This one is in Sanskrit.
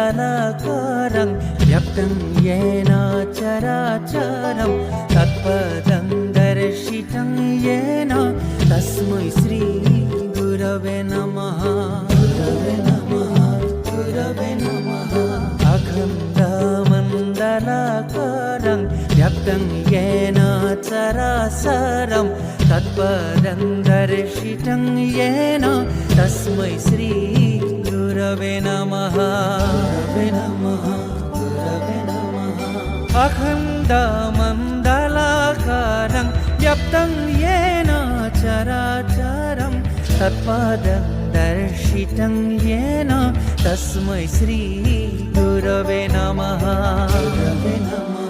मण्डलाकारं व्याप्तं येन चराचरं तत्पदं दर्शितं येन तस्मै श्री गुरवे नमः। गुरवे नमः, गुरवे नमः। अखण्डमण्डलाकारं व्याप्तं येन चराचरं तत्पदं दर्शितं येन तस्मै श्री गुरवे नमः। गुरवे नमः, गुरवे नमः। अखण्डमण्डलाकारं व्याप्तं येन चराचरं तत्पदं दर्शितं येन तस्मै श्री गुरवे नमः। गुरवे नमः।